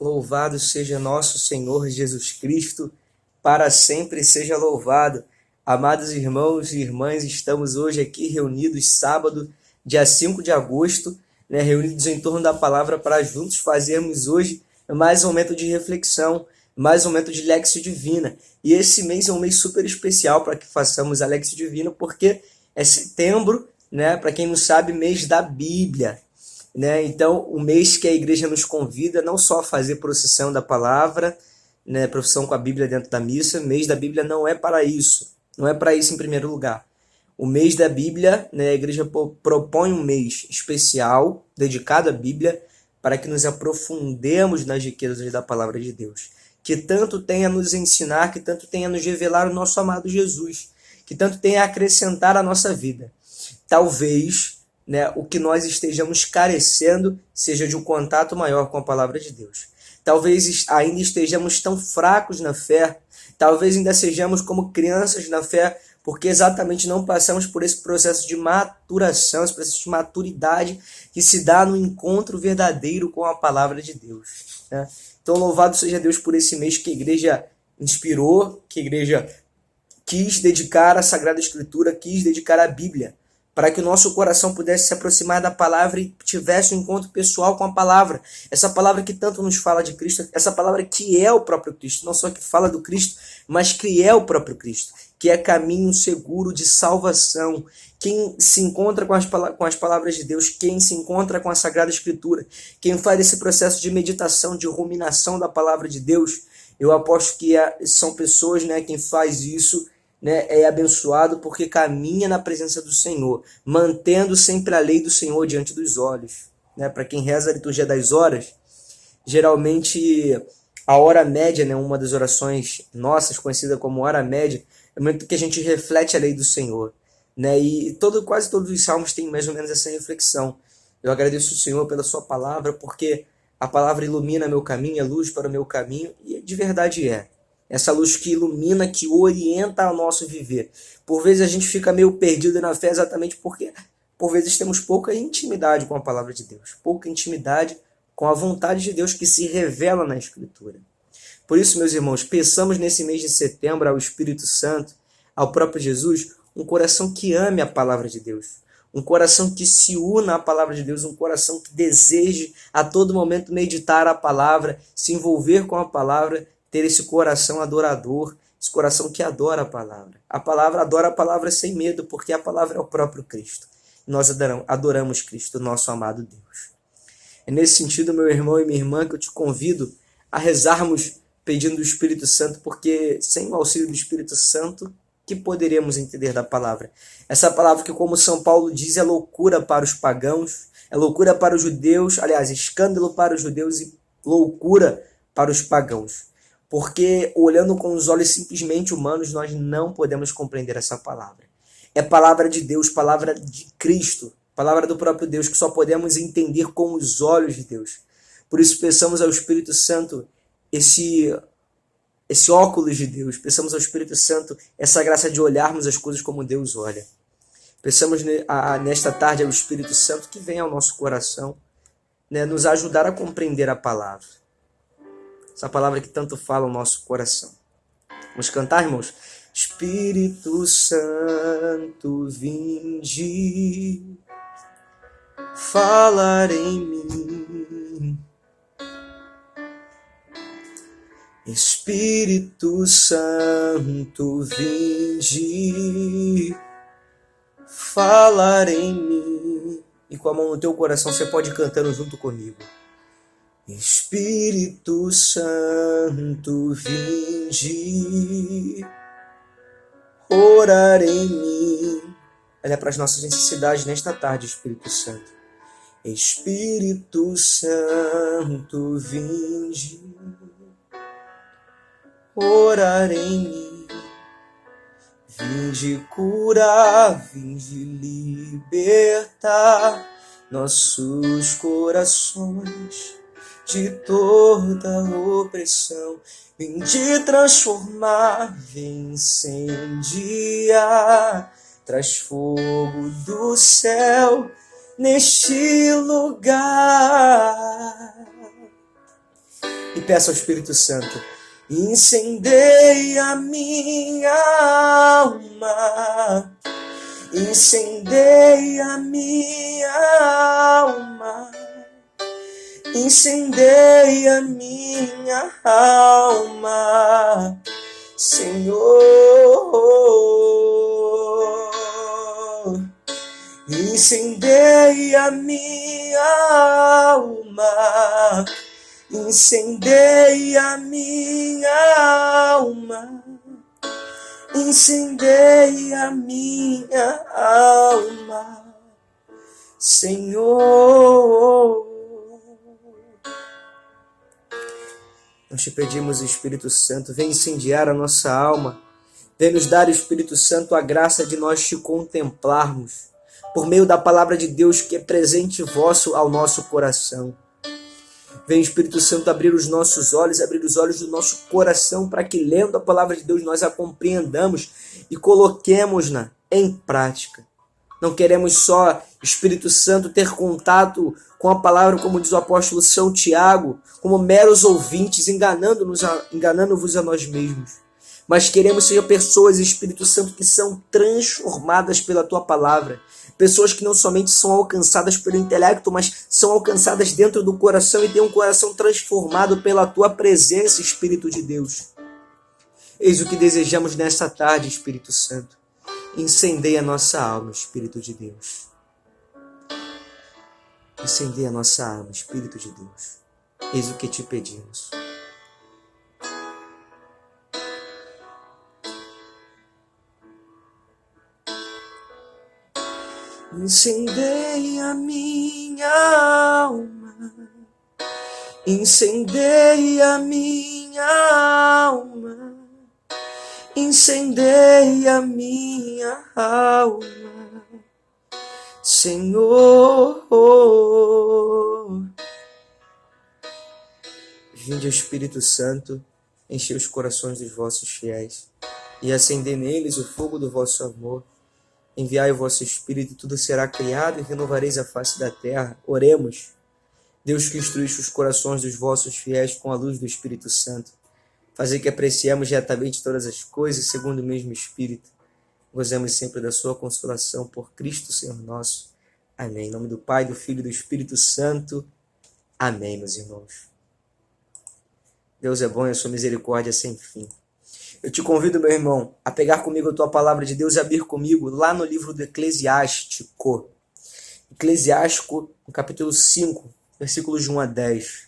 Louvado seja nosso Senhor Jesus Cristo, para sempre seja louvado. Amados irmãos e irmãs, estamos hoje aqui reunidos, sábado, dia 5 de agosto, reunidos em torno da palavra para juntos fazermos hoje mais um momento de reflexão, mais um momento de Lexio Divina. E esse mês é um mês super especial para que façamos a Lexio Divina, porque é setembro, para quem não sabe, mês da Bíblia. Então, o mês que a igreja nos convida não só a fazer procissão da palavra, procissão com a Bíblia dentro da missa, o mês da Bíblia não é para isso, não é para isso em primeiro lugar. O mês da Bíblia, a igreja propõe um mês especial, dedicado à Bíblia, para que nos aprofundemos nas riquezas da palavra de Deus, que tanto tem a nos ensinar, que tanto tem a nos revelar o nosso amado Jesus, que tanto tem a acrescentar à nossa vida. Talvez o que nós estejamos carecendo seja de um contato maior com a palavra de Deus. Talvez ainda estejamos tão fracos na fé, talvez ainda sejamos como crianças na fé, porque exatamente não passamos por esse processo de maturação, esse processo de maturidade que se dá no encontro verdadeiro com a palavra de Deus. Então, louvado seja Deus por esse mês que a igreja inspirou, que a igreja quis dedicar à Sagrada Escritura, quis dedicar à Bíblia, para que o nosso coração pudesse se aproximar da palavra e tivesse um encontro pessoal com a palavra. Essa palavra que tanto nos fala de Cristo, essa palavra que é o próprio Cristo, não só que fala do Cristo, mas que é o próprio Cristo, que é caminho seguro de salvação. Quem se encontra com as palavras de Deus, quem se encontra com a Sagrada Escritura, quem faz esse processo de meditação, de ruminação da palavra de Deus, eu aposto que são pessoas, quem faz isso, é abençoado porque caminha na presença do Senhor, mantendo sempre a lei do Senhor diante dos olhos. Para quem reza a liturgia das horas, geralmente a hora média, uma das orações nossas, conhecida como hora média, é o momento que a gente reflete a lei do Senhor. E quase todos os salmos têm mais ou menos essa reflexão. Eu agradeço o Senhor pela sua palavra, porque a palavra ilumina meu caminho, é luz para o meu caminho, e de verdade é. Essa luz que ilumina, que orienta o nosso viver. Por vezes a gente fica meio perdido na fé exatamente porque, por vezes, temos pouca intimidade com a palavra de Deus. Pouca intimidade com a vontade de Deus que se revela na Escritura. Por isso, meus irmãos, peçamos nesse mês de setembro ao Espírito Santo, ao próprio Jesus, um coração que ame a palavra de Deus. Um coração que se una à palavra de Deus, um coração que deseje a todo momento meditar a palavra, se envolver com a palavra, ter esse coração adorador, esse coração que adora a palavra. A palavra adora a palavra sem medo, porque a palavra é o próprio Cristo. Nós adoramos Cristo, nosso amado Deus. É nesse sentido, meu irmão e minha irmã, que eu te convido a rezarmos pedindo o Espírito Santo, porque sem o auxílio do Espírito Santo, que poderemos entender da palavra? Essa palavra que, como São Paulo diz, é loucura para os pagãos, é loucura para os judeus, aliás, escândalo para os judeus e loucura para os pagãos. Porque, olhando com os olhos simplesmente humanos, nós não podemos compreender essa palavra. É palavra de Deus, palavra de Cristo, palavra do próprio Deus, que só podemos entender com os olhos de Deus. Por isso, peçamos ao Espírito Santo esse óculos de Deus, peçamos ao Espírito Santo essa graça de olharmos as coisas como Deus olha. Peçamos nesta tarde ao Espírito Santo que venha ao nosso coração, nos ajudar a compreender a palavra. Essa palavra que tanto fala o nosso coração. Vamos cantar, irmãos? Espírito Santo, vinde, falar em mim. Espírito Santo, vinde, falar em mim. E com a mão no teu coração você pode ir cantando junto comigo. Espírito Santo, vinde, orar em mim. Olha para as nossas necessidades nesta tarde, Espírito Santo. Espírito Santo, vinde, orar em mim. Vinde curar, vinde libertar nossos corações de toda opressão. Vinde transformar, vem incendiar, traz fogo do céu neste lugar. E peça ao Espírito Santo: incendeia minha alma, incendeia minha alma, incendeia minha alma, Senhor. Incendeia minha alma, incendeia minha alma, incendeia minha alma, Senhor. Nós te pedimos, Espírito Santo, vem incendiar a nossa alma, vem nos dar, Espírito Santo, a graça de nós te contemplarmos, por meio da palavra de Deus que é presente vosso ao nosso coração. Vem, Espírito Santo, abrir os nossos olhos, abrir os olhos do nosso coração, para que, lendo a palavra de Deus, nós a compreendamos e coloquemos-na em prática. Não queremos só, Espírito Santo, ter contato com a palavra, como diz o apóstolo São Tiago, como meros ouvintes, enganando-vos a nós mesmos. Mas queremos ser pessoas, Espírito Santo, que são transformadas pela tua palavra. Pessoas que não somente são alcançadas pelo intelecto, mas são alcançadas dentro do coração e têm um coração transformado pela tua presença, Espírito de Deus. Eis o que desejamos nesta tarde, Espírito Santo. Incendeia a nossa alma, Espírito de Deus. Incendeia a nossa alma, Espírito de Deus. Eis o que te pedimos. Incendeia minha alma, incendeia minha alma, incendeia minha alma, Senhor. Vinde, Espírito Santo, enchei os corações dos vossos fiéis e acendei neles o fogo do vosso amor. Enviai o vosso Espírito e tudo será criado e renovareis a face da terra. Oremos. Deus que instruíste os corações dos vossos fiéis com a luz do Espírito Santo, fazei que apreciemos retamente todas as coisas segundo o mesmo Espírito. Gozemos sempre da sua consolação por Cristo Senhor nosso. Amém. Em nome do Pai, do Filho e do Espírito Santo. Amém, meus irmãos. Deus é bom e a sua misericórdia sem fim. Eu te convido, meu irmão, a pegar comigo a tua palavra de Deus e abrir comigo lá no livro do Eclesiástico. Eclesiástico, no capítulo 5, versículos de 1 a 10.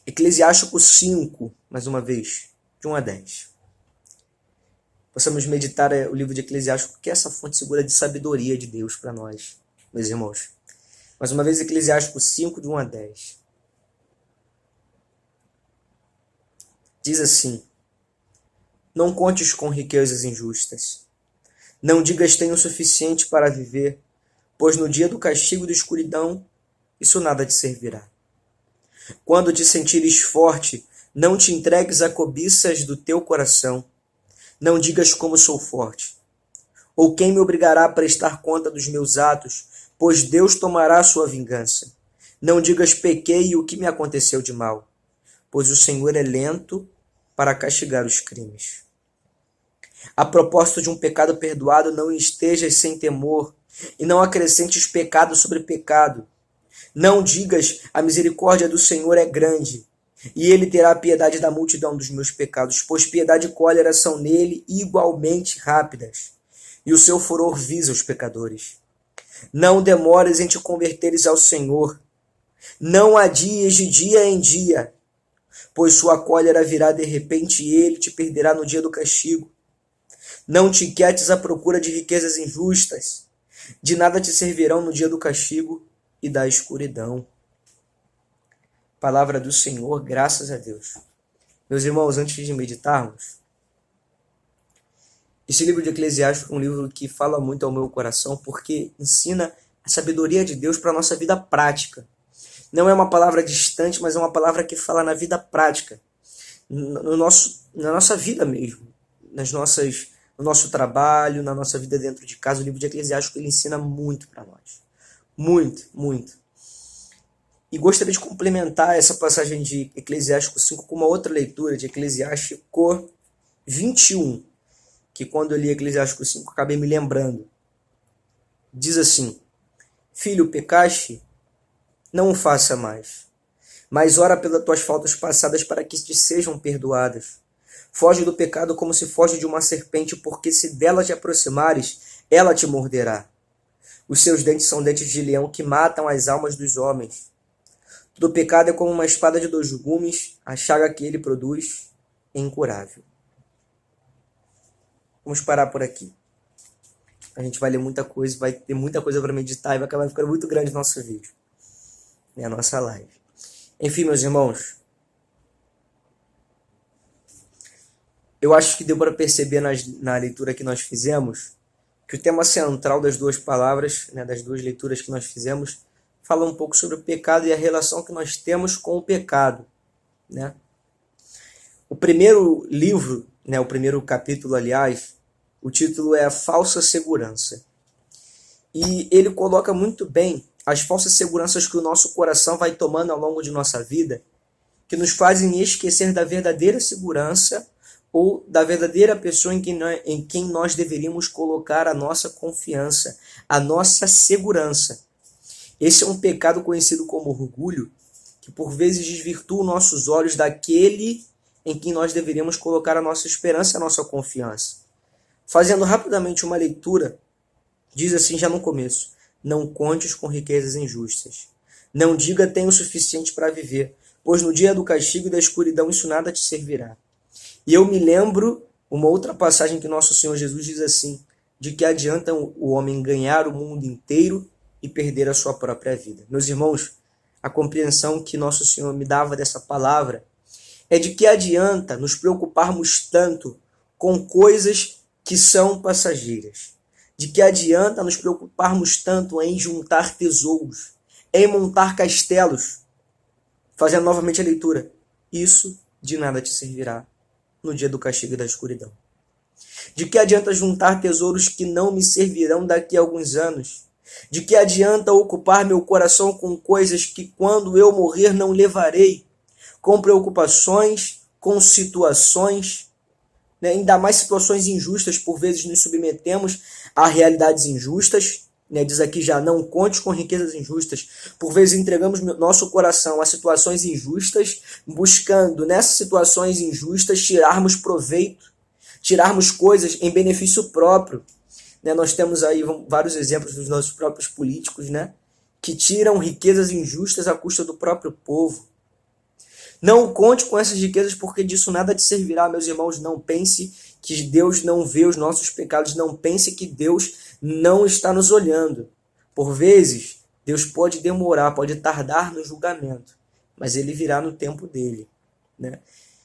Eclesiástico 5, mais uma vez, de 1 a 10. Possamos meditar o livro de Eclesiástico, que é essa fonte segura de sabedoria de Deus para nós, meus irmãos. Mais uma vez, Eclesiástico 5, de 1 a 10. Diz assim: não contes com riquezas injustas. Não digas tenho o suficiente para viver, pois no dia do castigo e da escuridão, isso nada te servirá. Quando te sentires forte, não te entregues a cobiças do teu coração. Não digas como sou forte. Ou quem me obrigará a prestar conta dos meus atos, pois Deus tomará a sua vingança. Não digas pequei e o que me aconteceu de mal, pois o Senhor é lento para castigar os crimes. A propósito de um pecado perdoado, não estejas sem temor, e não acrescentes pecado sobre pecado. Não digas, a misericórdia do Senhor é grande, e ele terá piedade da multidão dos meus pecados, pois piedade e cólera são nele igualmente rápidas, e o seu furor visa os pecadores. Não demores em te converteres ao Senhor, não adies de dia em dia, pois sua cólera virá de repente e ele te perderá no dia do castigo. Não te inquietes à procura de riquezas injustas, de nada te servirão no dia do castigo e da escuridão. Palavra do Senhor, graças a Deus. Meus irmãos, antes de meditarmos, esse livro de Eclesiastes é um livro que fala muito ao meu coração, porque ensina a sabedoria de Deus para a nossa vida prática. Não é uma palavra distante, mas é uma palavra que fala na vida prática, na nossa vida mesmo, no nosso trabalho, na nossa vida dentro de casa. O livro de Eclesiastes ele ensina muito para nós. Muito, muito. E gostaria de complementar essa passagem de Eclesiástico 5 com uma outra leitura de Eclesiástico 21, que quando eu li Eclesiástico 5 acabei me lembrando. Diz assim: Filho, pecaste? Não o faça mais. Mas ora pelas tuas faltas passadas para que te sejam perdoadas. Foge do pecado como se foge de uma serpente, porque se dela te aproximares, ela te morderá. Os seus dentes são dentes de leão que matam as almas dos homens. Todo pecado é como uma espada de 2 gumes, a chaga que ele produz é incurável. Vamos parar por aqui. A gente vai ler muita coisa, vai ter muita coisa para meditar e vai acabar ficando muito grande o nosso vídeo, a nossa live. Enfim, meus irmãos, eu acho que deu para perceber na leitura que nós fizemos que o tema central das 2 palavras, das 2 leituras que nós fizemos, fala um pouco sobre o pecado e a relação que nós temos com o pecado. O primeiro livro, o primeiro capítulo, aliás, o título é A Falsa Segurança. E ele coloca muito bem as falsas seguranças que o nosso coração vai tomando ao longo de nossa vida, que nos fazem esquecer da verdadeira segurança ou da verdadeira pessoa em quem nós deveríamos colocar a nossa confiança, a nossa segurança. Esse é um pecado conhecido como orgulho, que por vezes desvirtua nossos olhos daquele em quem nós deveríamos colocar a nossa esperança e a nossa confiança. Fazendo rapidamente uma leitura, diz assim já no começo: não contes com riquezas injustas. Não diga tenho o suficiente para viver, pois no dia do castigo e da escuridão isso nada te servirá. E eu me lembro uma outra passagem que nosso Senhor Jesus diz assim: de que adianta o homem ganhar o mundo inteiro e perder a sua própria vida. Meus irmãos, a compreensão que nosso Senhor me dava dessa palavra é de que adianta nos preocuparmos tanto com coisas que são passageiras, de que adianta nos preocuparmos tanto em juntar tesouros, em montar castelos. Fazendo novamente a leitura: isso de nada te servirá no dia do castigo e da escuridão. De que adianta juntar tesouros que não me servirão daqui a alguns anos? De que adianta ocupar meu coração com coisas que quando eu morrer não levarei? Com preocupações, com situações, ainda mais situações injustas, por vezes nos submetemos a realidades injustas, diz aqui já: não conte com riquezas injustas. Por vezes entregamos nosso coração a situações injustas, buscando nessas situações injustas tirarmos proveito, tirarmos coisas em benefício próprio. Nós temos aí vários exemplos dos nossos próprios políticos, que tiram riquezas injustas à custa do próprio povo. Não conte com essas riquezas, porque disso nada te servirá, meus irmãos. Não pense que Deus não vê os nossos pecados. Não pense que Deus não está nos olhando. Por vezes, Deus pode demorar, pode tardar no julgamento, mas ele virá no tempo dele.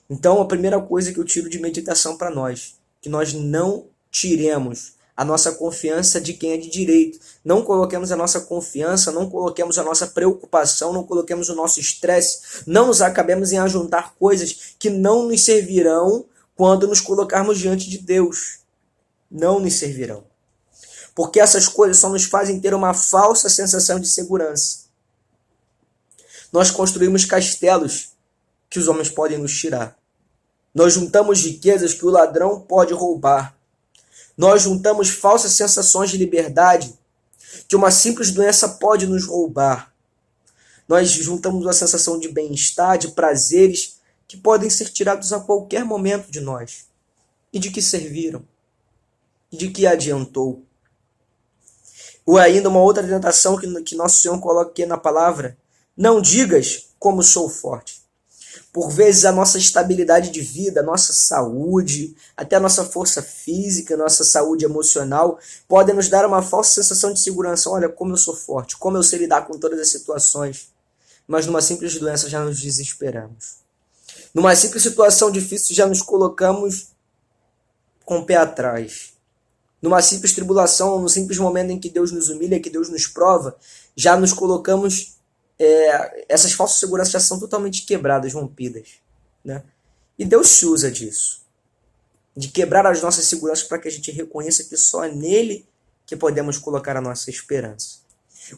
Então, a primeira coisa que eu tiro de meditação para nós, que nós não tiremos a nossa confiança de quem é de direito. Não coloquemos a nossa confiança, não coloquemos a nossa preocupação, não coloquemos o nosso estresse, não nos acabemos em ajuntar coisas que não nos servirão quando nos colocarmos diante de Deus. Não nos servirão. Porque essas coisas só nos fazem ter uma falsa sensação de segurança. Nós construímos castelos que os homens podem nos tirar. Nós juntamos riquezas que o ladrão pode roubar. Nós juntamos falsas sensações de liberdade que uma simples doença pode nos roubar. Nós juntamos uma sensação de bem-estar, de prazeres que podem ser tirados a qualquer momento de nós. E de que serviram? E de que adiantou? Ou ainda uma outra tentação que nosso Senhor coloca aqui na palavra: não digas como sou forte. Por vezes a nossa estabilidade de vida, a nossa saúde, até a nossa força física, a nossa saúde emocional, podem nos dar uma falsa sensação de segurança. Olha como eu sou forte, como eu sei lidar com todas as situações. Mas numa simples doença já nos desesperamos. Numa simples situação difícil já nos colocamos com o pé atrás. Numa simples tribulação, num simples momento em que Deus nos humilha, que Deus nos prova, já nos colocamos... essas falsas seguranças já são totalmente quebradas, rompidas. E Deus se usa disso. De quebrar as nossas seguranças para que a gente reconheça que só é nele que podemos colocar a nossa esperança.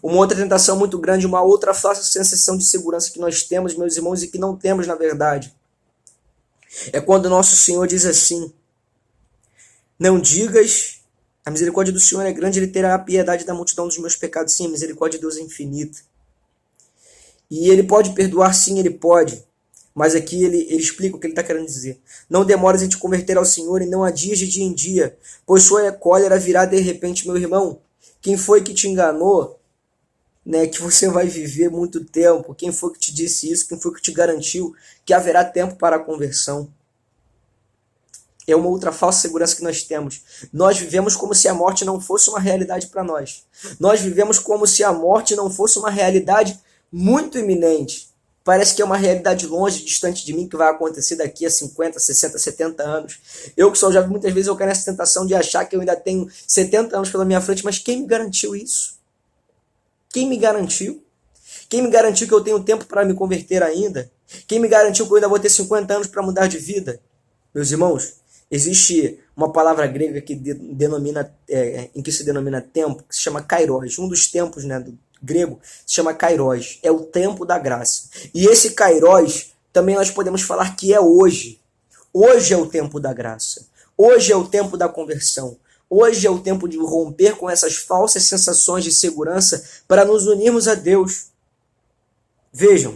Uma outra tentação muito grande, uma outra falsa sensação de segurança que nós temos, meus irmãos, e que não temos na verdade, é quando nosso Senhor diz assim: não digas, a misericórdia do Senhor é grande, Ele terá a piedade da multidão dos meus pecados. Sim, a misericórdia de Deus é infinita. E Ele pode perdoar, sim, Ele pode. Mas aqui ele explica o que ele está querendo dizer. Não demores em te converter ao Senhor e não adies de dia em dia, pois sua cólera virá de repente, meu irmão. Quem foi que te enganou, né, que você vai viver muito tempo? Quem foi que te disse isso? Quem foi que te garantiu que haverá tempo para a conversão? É uma outra falsa segurança que nós temos. Nós vivemos como se a morte não fosse uma realidade para nós. Nós vivemos como se a morte não fosse uma realidade muito iminente. Parece que é uma realidade longe, distante de mim, que vai acontecer daqui a 50, 60, 70 anos. Eu que sou jovem, muitas vezes eu caio nessa tentação de achar que eu ainda tenho 70 anos pela minha frente, mas quem me garantiu isso? Quem me garantiu? Quem me garantiu que eu tenho tempo para me converter ainda? Quem me garantiu que eu ainda vou ter 50 anos para mudar de vida? Meus irmãos, existe uma palavra grega que em que se denomina tempo, que se chama kairos. Um dos tempos, né, do grego se chama kairos, é o tempo da graça. E esse kairos também nós podemos falar que é hoje. Hoje é o tempo da graça. Hoje é o tempo da conversão. Hoje é o tempo de romper com essas falsas sensações de segurança para nos unirmos a Deus. Vejam,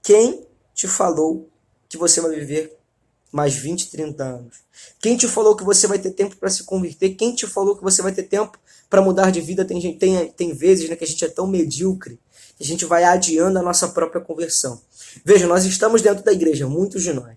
quem te falou que você vai viver mais 20, 30 anos? Quem te falou que você vai ter tempo para se converter? Quem te falou que você vai ter tempo para mudar de vida? Tem vezes, né, que a gente é tão medíocre que a gente vai adiando a nossa própria conversão. Veja, nós estamos dentro da igreja, muitos de nós,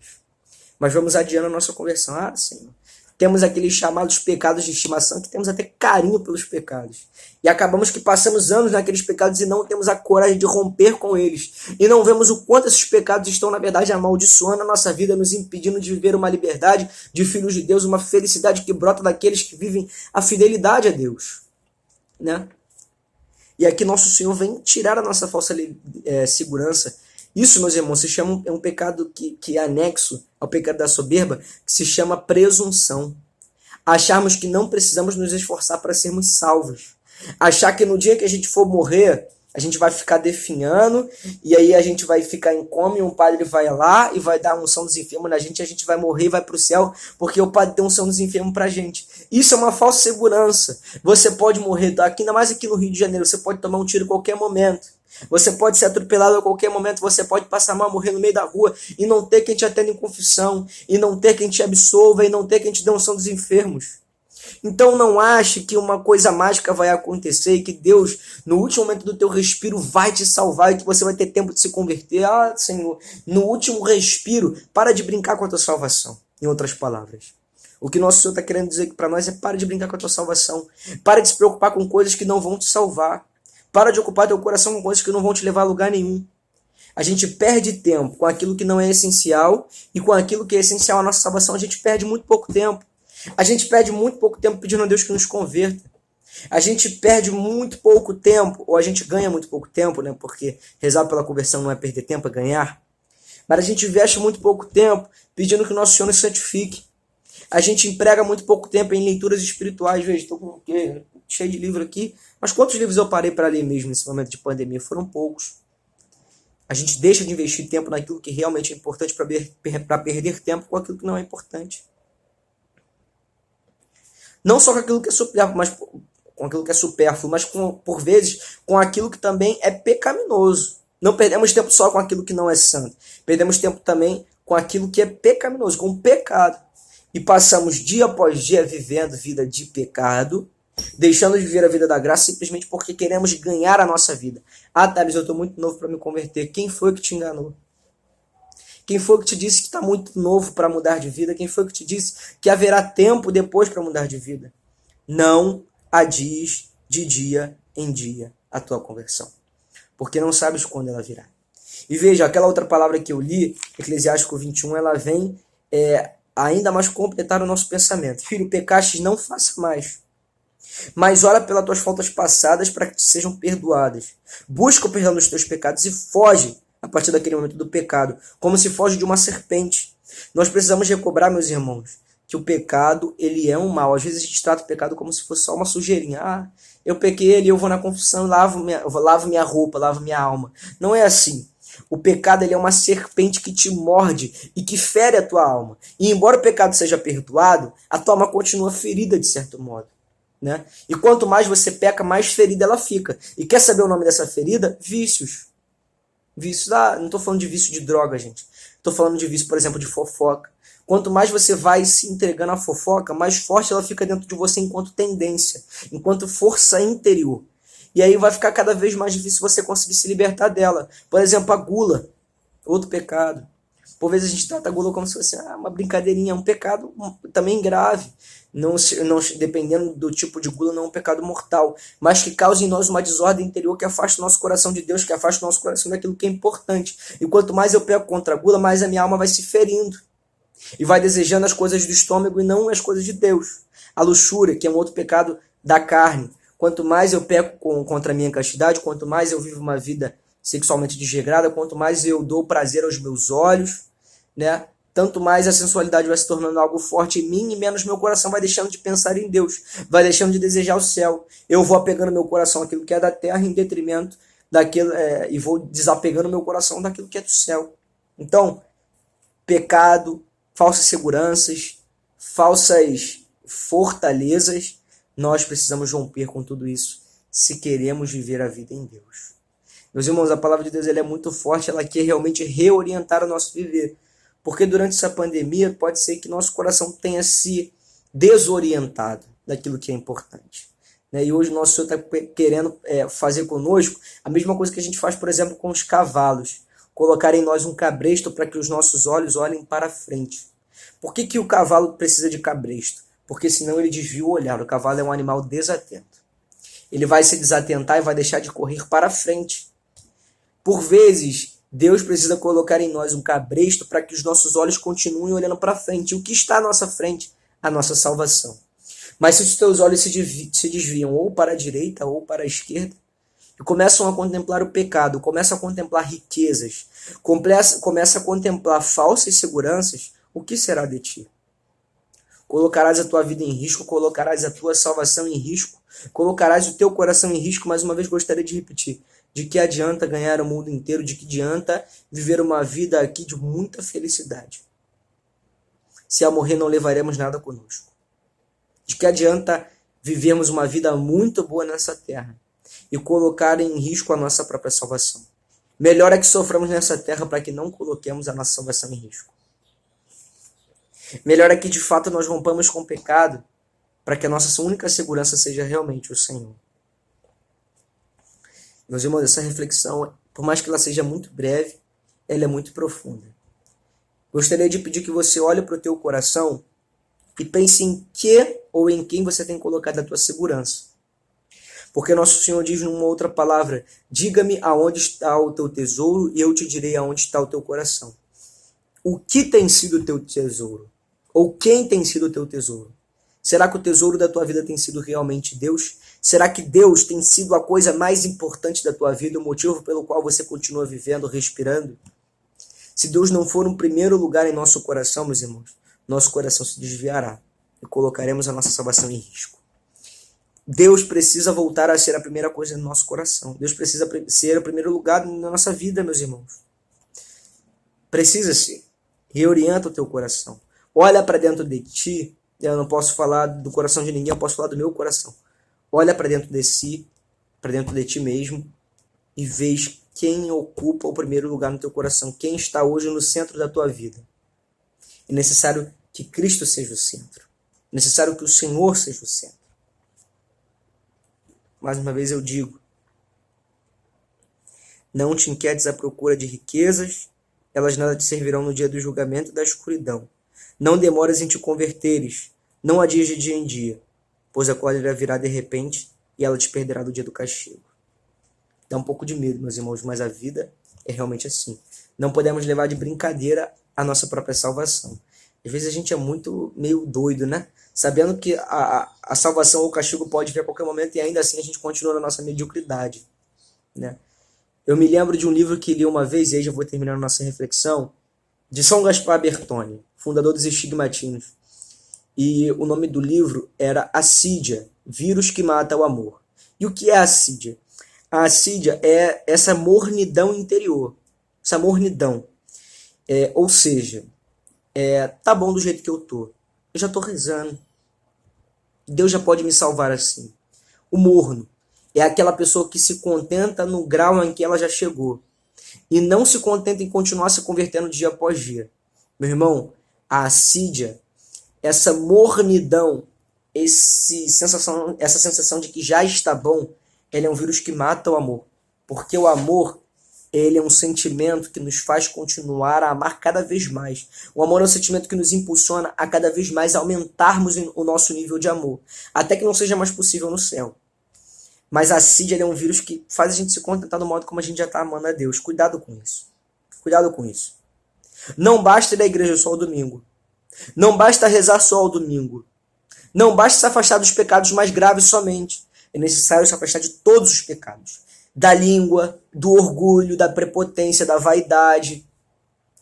mas vamos adiando a nossa conversão. Ah, Senhor, temos aqueles chamados pecados de estimação, que temos até carinho pelos pecados. E acabamos que passamos anos naqueles pecados e não temos a coragem de romper com eles. E não vemos o quanto esses pecados estão, na verdade, amaldiçoando a nossa vida, nos impedindo de viver uma liberdade de filhos de Deus, uma felicidade que brota daqueles que vivem a fidelidade a Deus, né? E aqui nosso Senhor vem tirar a nossa falsa segurança. Isso, meus irmãos, se chama, é um pecado que é anexo ao pecado da soberba, que se chama presunção. Acharmos que não precisamos nos esforçar para sermos salvos. Achar que no dia que a gente for morrer, a gente vai ficar definhando, e aí a gente vai ficar em coma, e um padre vai lá e vai dar a unção dos enfermos na gente, e a gente vai morrer e vai para o céu, porque o padre deu unção dos enfermos para a gente. Isso é uma falsa segurança. Você pode morrer, ainda mais aqui no Rio de Janeiro, você pode tomar um tiro a qualquer momento. Você pode ser atropelado a qualquer momento, você pode passar mal, morrer no meio da rua, e não ter quem te atenda em confissão, e não ter quem te absolva, e não ter quem te dê unção dos enfermos. Então não ache que uma coisa mágica vai acontecer e que Deus, no último momento do teu respiro, vai te salvar e que você vai ter tempo de se converter. Ah, Senhor, no último respiro, para de brincar com a tua salvação. Em outras palavras, o que nosso Senhor está querendo dizer para nós é: para de brincar com a tua salvação. Para de se preocupar com coisas que não vão te salvar. Para de ocupar teu coração com coisas que não vão te levar a lugar nenhum. A gente perde tempo com aquilo que não é essencial, e com aquilo que é essencial à nossa salvação a gente perde muito pouco tempo. A gente perde muito pouco tempo pedindo a Deus que nos converta. A gente perde muito pouco tempo, ou a gente ganha muito pouco tempo, né? Porque rezar pela conversão não é perder tempo, é ganhar. Mas a gente investe muito pouco tempo pedindo que o nosso Senhor nos santifique. A gente emprega muito pouco tempo em leituras espirituais. Veja, estou cheio de livro aqui. Mas quantos livros eu parei para ler mesmo nesse momento de pandemia? Foram poucos. A gente deixa de investir tempo naquilo que realmente é importante para perder tempo com aquilo que não é importante. Não só com aquilo que é supérfluo, mas por vezes com aquilo que também é pecaminoso. Não perdemos tempo só com aquilo que não é santo. Perdemos tempo também com aquilo que é pecaminoso, com o pecado. E passamos dia após dia vivendo vida de pecado, deixando de viver a vida da graça simplesmente porque queremos ganhar a nossa vida. Ah, Thales, eu estou muito novo para me converter. Quem foi que te enganou? Quem foi que te disse que está muito novo para mudar de vida? Quem foi que te disse que haverá tempo depois para mudar de vida? Não adies de dia em dia a tua conversão, porque não sabes quando ela virá. E veja, aquela outra palavra que eu li, Eclesiástico 21, ela vem ainda mais completar o nosso pensamento. Filho, pecastes, não faça mais. Mas ora pelas tuas faltas passadas para que te sejam perdoadas. Busca o perdão dos teus pecados e foge a partir daquele momento do pecado, como se foge de uma serpente. Nós precisamos recobrar, meus irmãos, que o pecado, ele é um mal. Às vezes a gente trata o pecado como se fosse só uma sujeirinha. Ah, eu pequei ali, eu vou na confissão, lavo minha roupa, lavo minha alma. Não é assim. O pecado, ele é uma serpente que te morde e que fere a tua alma. E embora o pecado seja perdoado, a tua alma continua ferida de certo modo. Né? E quanto mais você peca, mais ferida ela fica. E quer saber o nome dessa ferida? Vícios. Vícios, não estou falando de vício de droga, gente. Estou falando de vício, por exemplo, de fofoca. Quanto mais você vai se entregando à fofoca, mais forte ela fica dentro de você enquanto tendência, enquanto força interior. E aí vai ficar cada vez mais difícil você conseguir se libertar dela. Por exemplo, a gula, outro pecado. Por vezes a gente trata a gula como se fosse uma brincadeirinha, um pecado também grave. Não, dependendo do tipo de gula, não é um pecado mortal, mas que causa em nós uma desordem interior que afasta o nosso coração de Deus, que afasta o nosso coração daquilo que é importante. E quanto mais eu peco contra a gula, mais a minha alma vai se ferindo. E vai desejando as coisas do estômago e não as coisas de Deus. A luxúria, que é um outro pecado da carne. Quanto mais eu peco contra a minha castidade, quanto mais eu vivo uma vida sexualmente desregrada, quanto mais eu dou prazer aos meus olhos, né? Tanto mais a sensualidade vai se tornando algo forte em mim e menos meu coração vai deixando de pensar em Deus, vai deixando de desejar o céu. Eu vou apegando meu coração àquilo que é da terra em detrimento daquilo, e vou desapegando meu coração daquilo que é do céu. Então, pecado, falsas seguranças, falsas fortalezas, nós precisamos romper com tudo isso se queremos viver a vida em Deus. Meus irmãos, a palavra de Deus ela é muito forte, ela quer realmente reorientar o nosso viver. Porque durante essa pandemia pode ser que nosso coração tenha se desorientado daquilo que é importante. E hoje o nosso Senhor está querendo fazer conosco a mesma coisa que a gente faz, por exemplo, com os cavalos. Colocar em nós um cabresto para que os nossos olhos olhem para frente. Por que o cavalo precisa de cabresto? Porque senão ele desvia o olhar. O cavalo é um animal desatento. Ele vai se desatentar e vai deixar de correr para frente. Por vezes, Deus precisa colocar em nós um cabresto para que os nossos olhos continuem olhando para frente. O que está à nossa frente? A nossa salvação. Mas se os teus olhos se desviam ou para a direita ou para a esquerda, e começam a contemplar o pecado, começam a contemplar riquezas, começa a contemplar falsas seguranças, o que será de ti? Colocarás a tua vida em risco, colocarás a tua salvação em risco, colocarás o teu coração em risco. Mais uma vez gostaria de repetir. De que adianta ganhar o mundo inteiro? De que adianta viver uma vida aqui de muita felicidade? Se a morrer não levaremos nada conosco. De que adianta vivermos uma vida muito boa nessa terra e colocar em risco a nossa própria salvação? Melhor é que soframos nessa terra para que não coloquemos a nossa salvação em risco. Melhor é que de fato nós rompamos com o pecado para que a nossa única segurança seja realmente o Senhor. Meus irmãos, essa reflexão, por mais que ela seja muito breve, ela é muito profunda. Gostaria de pedir que você olhe para o teu coração e pense em que ou em quem você tem colocado a tua segurança. Porque nosso Senhor diz numa outra palavra, diga-me aonde está o teu tesouro e eu te direi aonde está o teu coração. O que tem sido o teu tesouro? Ou quem tem sido o teu tesouro? Será que o tesouro da tua vida tem sido realmente Deus? Será que Deus tem sido a coisa mais importante da tua vida, o motivo pelo qual você continua vivendo, respirando? Se Deus não for um primeiro lugar em nosso coração, meus irmãos, nosso coração se desviará e colocaremos a nossa salvação em risco. Deus precisa voltar a ser a primeira coisa no nosso coração. Deus precisa ser o primeiro lugar na nossa vida, meus irmãos. Precisa ser. Reorienta o teu coração. Olha para dentro de ti. Eu não posso falar do coração de ninguém, eu posso falar do meu coração. Olha para dentro de si, para dentro de ti mesmo, e veja quem ocupa o primeiro lugar no teu coração, quem está hoje no centro da tua vida. É necessário que Cristo seja o centro. É necessário que o Senhor seja o centro. Mais uma vez eu digo, não te inquietes à procura de riquezas, elas nada te servirão no dia do julgamento e da escuridão. Não demores em te converteres, não adies de dia em dia, pois a cólera virá de repente e ela te perderá do dia do castigo. Dá um pouco de medo, meus irmãos, mas a vida é realmente assim. Não podemos levar de brincadeira a nossa própria salvação. Às vezes a gente é meio doido, né? Sabendo que a salvação ou o castigo pode vir a qualquer momento e ainda assim a gente continua na nossa mediocridade, né? Eu me lembro de um livro que li uma vez, e aí já vou terminar a nossa reflexão, de São Gaspar Bertone, fundador dos Estigmatinos. e o nome do livro era Assídia, Vírus que Mata o Amor. E o que é a assídia? A assídia é essa mornidão interior, essa mornidão. Ou seja, tá bom do jeito que eu tô. Eu já tô rezando. Deus já pode me salvar assim. O morno é aquela pessoa que se contenta no grau em que ela já chegou e não se contenta em continuar se convertendo dia após dia. Meu irmão, a assídia, essa mornidão, essa sensação de que já está bom, ele é um vírus que mata o amor. Porque o amor, ele é um sentimento que nos faz continuar a amar cada vez mais. O amor é um sentimento que nos impulsiona a cada vez mais aumentarmos o nosso nível de amor, até que não seja mais possível no céu. Mas a assídia é um vírus que faz a gente se contentar do modo como a gente já está amando a Deus. Cuidado com isso. Cuidado com isso. Não basta ir à igreja só ao domingo. Não basta rezar só ao domingo. Não basta se afastar dos pecados mais graves somente. É necessário se afastar de todos os pecados. Da língua, do orgulho, da prepotência, da vaidade,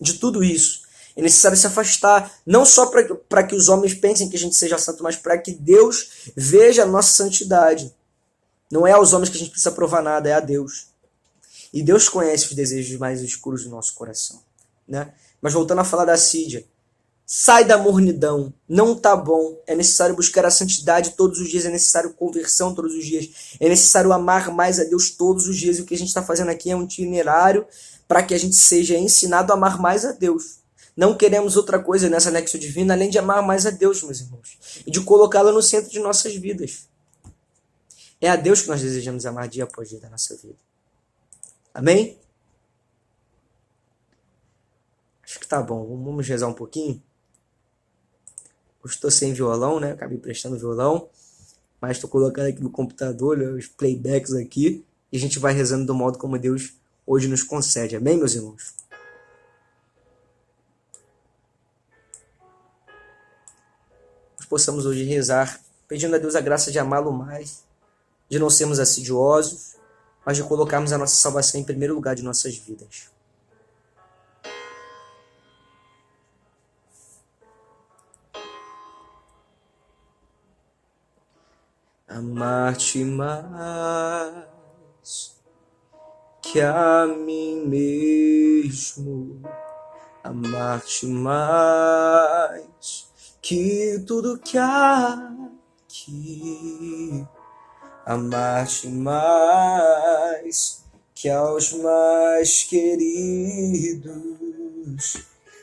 de tudo isso. É necessário se afastar, não só para que os homens pensem que a gente seja santo, mas para que Deus veja a nossa santidade. Não é aos homens que a gente precisa provar nada, é a Deus. E Deus conhece os desejos mais escuros do nosso coração, né? Mas voltando a falar da assídia, sai da mornidão, não tá bom, é necessário buscar a santidade todos os dias, é necessário conversão todos os dias, é necessário amar mais a Deus todos os dias, e o que a gente está fazendo aqui é um itinerário para que a gente seja ensinado a amar mais a Deus. Não queremos outra coisa nessa Nexo Divina, além de amar mais a Deus, meus irmãos, e de colocá-la no centro de nossas vidas. É a Deus que nós desejamos amar dia após dia da nossa vida. Amém? Acho que tá bom, vamos rezar um pouquinho. Eu estou sem violão, né? Acabei prestando violão, mas estou colocando aqui no computador os playbacks aqui e a gente vai rezando do modo como Deus hoje nos concede. Amém, meus irmãos? Nós possamos hoje rezar, pedindo a Deus a graça de amá-lo mais, de não sermos assidiosos, mas de colocarmos a nossa salvação em primeiro lugar de nossas vidas. Amar-te mais que a mim mesmo, amar-te mais que tudo que há aqui, amar-te mais que aos mais queridos,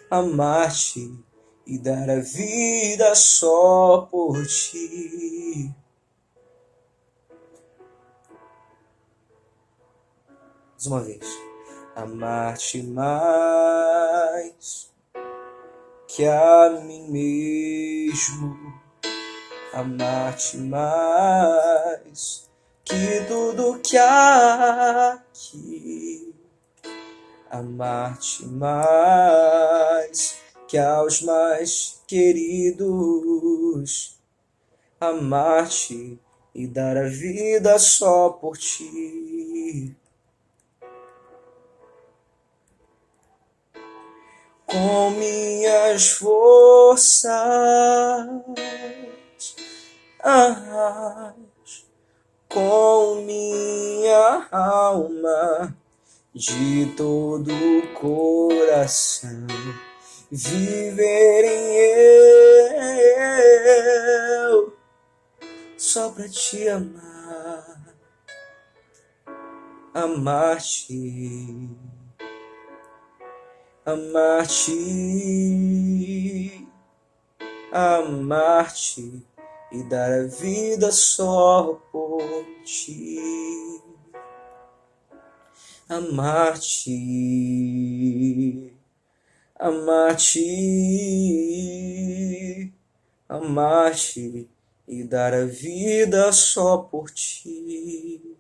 amar-te e dar a vida só por ti. Mais uma vez. Amar-te mais que a mim mesmo, amar-te mais que tudo que há aqui, amar-te mais que aos mais queridos, amar-te e dar a vida só por ti. Com minhas forças, com minha alma, de todo o coração, viverem eu, só pra te amar, amar-te. Amar-te, amar-te e dar a vida só por ti. Amar-te, amar-te, amar-te e dar a vida só por ti.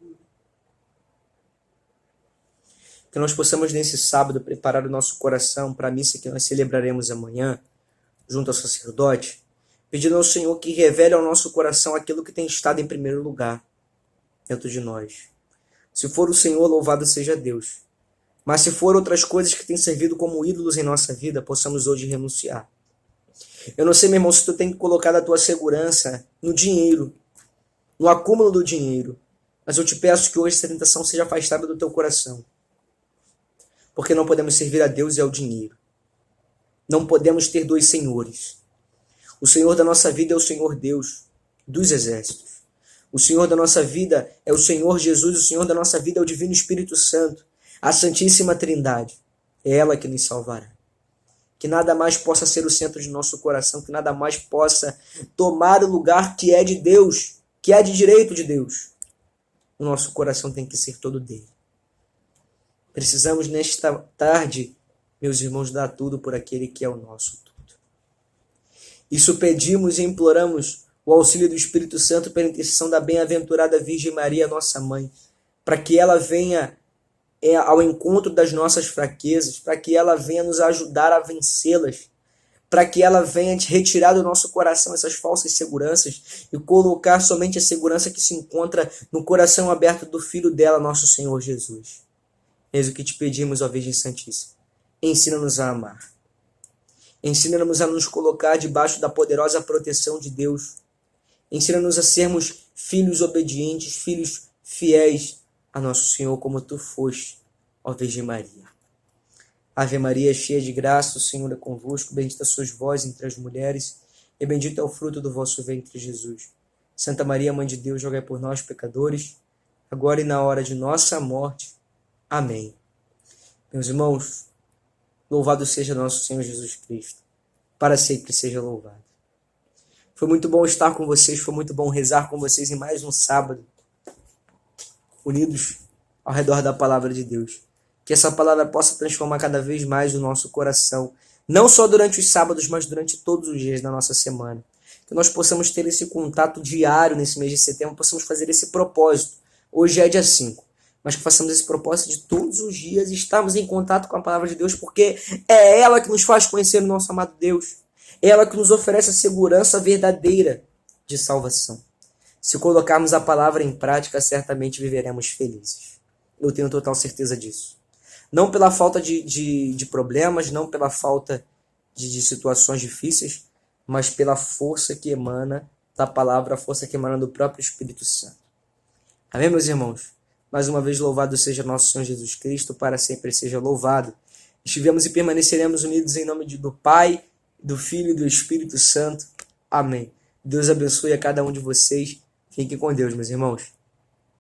Que nós possamos nesse sábado preparar o nosso coração para a missa que nós celebraremos amanhã, junto ao sacerdote, pedindo ao Senhor que revele ao nosso coração aquilo que tem estado em primeiro lugar dentro de nós. Se for o Senhor, louvado seja Deus. Mas se for outras coisas que têm servido como ídolos em nossa vida, possamos hoje renunciar. Eu não sei, meu irmão, se tu tem colocado a tua segurança no dinheiro, no acúmulo do dinheiro. Mas eu te peço que hoje essa tentação seja afastada do teu coração. Porque não podemos servir a Deus e ao dinheiro. Não podemos ter dois senhores. O Senhor da nossa vida é o Senhor Deus dos exércitos. O Senhor da nossa vida é o Senhor Jesus. O Senhor da nossa vida é o Divino Espírito Santo. A Santíssima Trindade. É ela que nos salvará. Que nada mais possa ser o centro de nosso coração. Que nada mais possa tomar o lugar que é de Deus. Que é de direito de Deus. O nosso coração tem que ser todo dele. Precisamos nesta tarde, meus irmãos, dar tudo por aquele que é o nosso tudo. Isso pedimos e imploramos o auxílio do Espírito Santo pela intercessão da bem-aventurada Virgem Maria, nossa mãe, para que ela venha ao encontro das nossas fraquezas, para que ela venha nos ajudar a vencê-las, para que ela venha retirar do nosso coração essas falsas seguranças e colocar somente a segurança que se encontra no coração aberto do Filho dela, nosso Senhor Jesus. Eis o que te pedimos, ó Virgem Santíssima. Ensina-nos a amar. Ensina-nos a nos colocar debaixo da poderosa proteção de Deus. Ensina-nos a sermos filhos obedientes, filhos fiéis a nosso Senhor, como tu foste, ó Virgem Maria. Ave Maria, cheia de graça, o Senhor é convosco. Bendita sois vós entre as mulheres, e bendito é o fruto do vosso ventre, Jesus. Santa Maria, Mãe de Deus, rogai por nós, pecadores, agora e na hora de nossa morte. Amém. Meus irmãos, louvado seja nosso Senhor Jesus Cristo. Para sempre seja louvado. Foi muito bom estar com vocês, foi muito bom rezar com vocês em mais um sábado, unidos ao redor da palavra de Deus. Que essa palavra possa transformar cada vez mais o nosso coração, não só durante os sábados, mas durante todos os dias da nossa semana. Que nós possamos ter esse contato diário nesse mês de setembro, possamos fazer esse propósito. Hoje é dia 5, mas que façamos esse propósito de todos os dias estarmos em contato com a palavra de Deus, porque é ela que nos faz conhecer o nosso amado Deus. É ela que nos oferece a segurança verdadeira de salvação. Se colocarmos a palavra em prática, certamente viveremos felizes. Eu tenho total certeza disso. Não pela falta de problemas, não pela falta de situações difíceis, mas pela força que emana da palavra, a força que emana do próprio Espírito Santo. Amém, meus irmãos? Mais uma vez, louvado seja nosso Senhor Jesus Cristo, para sempre seja louvado. Estivemos e permaneceremos unidos em nome do Pai, do Filho e do Espírito Santo. Amém. Deus abençoe a cada um de vocês. Fiquem com Deus, meus irmãos.